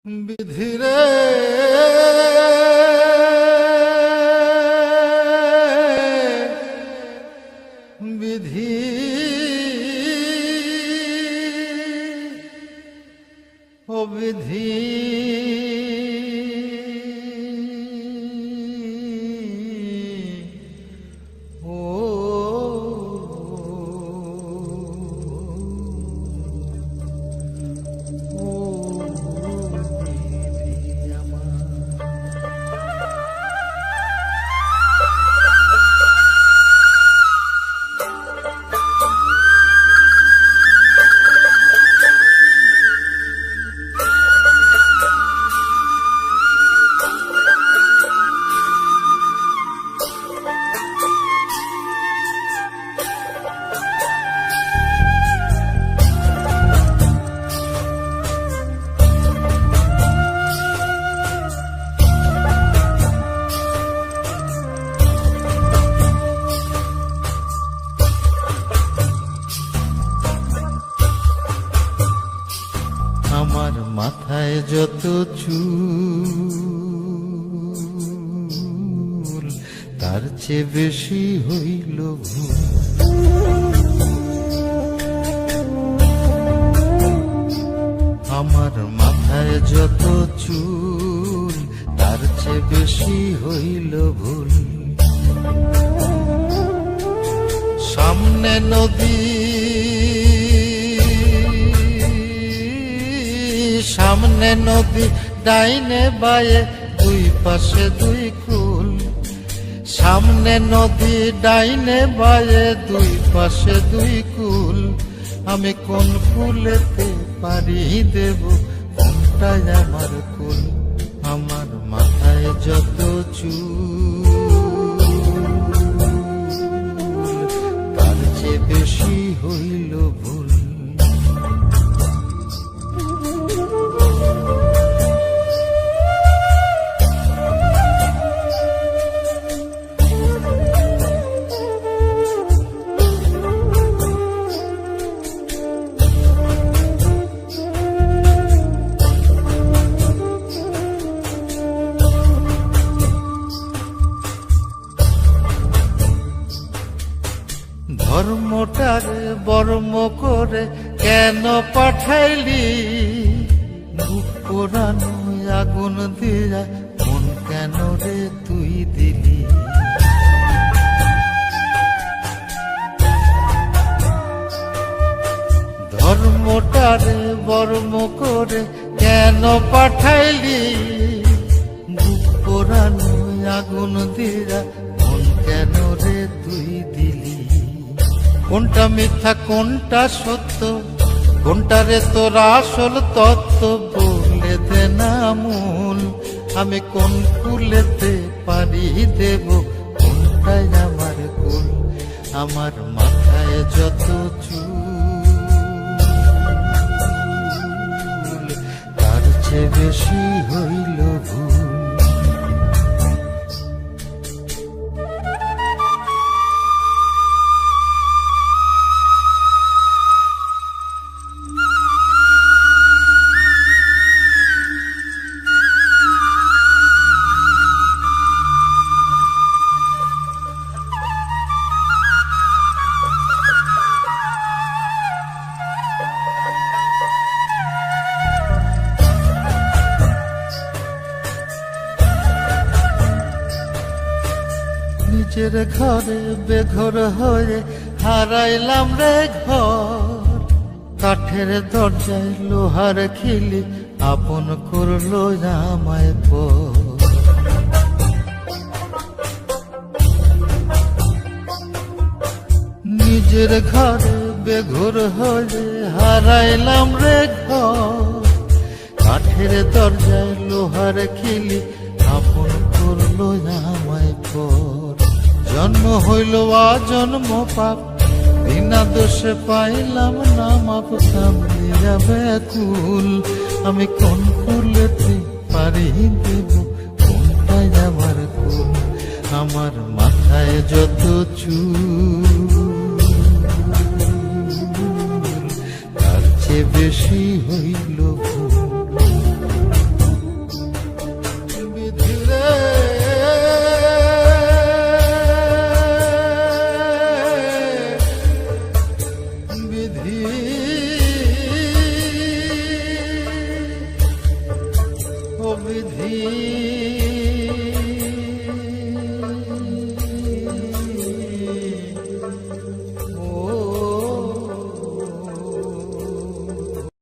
বিধিরে বিধি ও বিধি আমার মাথায় যত চুল তার চেয়ে বেশি হইল ভুল। আমার মাথায় যত চুল তার চেয়ে বেশি হইল ভুল। সামনে নদী সামনে নদী ডাইনে বায়ে দুই পাশে দুই কুল। সামনে নদী ডাইনে বায়ে দুই পাশে দুই কুল। আমি কোন কুলেতে পারি দেব কোনটাই আমার কুল। আমার মাথায় যত চুল তার চেয়ে বেশি হইল ভুল। ধর্মটারে বর্ম করে কেন পাঠাইলি? বুক পোড়ানো আগুন দিয়া মন কেন রে তুই দিলি? ধর্মটারে বর্ম করে কেন পাঠাইলি? বুক পোড়ানো আগুন দিয়া মন কেন রে তুই দিলি? কোনটা মিথ্যা কোনটা সত্য, কোনটারে তোর আসল তত্ত্ব বলে দে না মূল। আমি কোন কুলেতে পারি দেব কোনটাই আমার কুল। আমার মাথায় যত চুল তার চেয়ে বেশি হইল ভুল। নিজের ঘরে বেঘর হয়ে হারাইলাম রে ঘর। কাঠের দরজায় লোহার খিলি আপন করলো আমায় পর। নিজের ঘরে বেঘর হয়ে হারাইলাম রে ঘর। কাঠের দরজায় লোহার খিলি আপন করলো আমায় পর। জন্ম হইল জন্ম পাপ, বিনা দোষে পাইলাম না মাপ। সামনে যাবে কুল, আমি কোন কুলেতে পারি দেব কোনটাই আমার কুল। আমার মাথায় যত চুল তার চেয়ে বেশি হইল ভুল। বেশি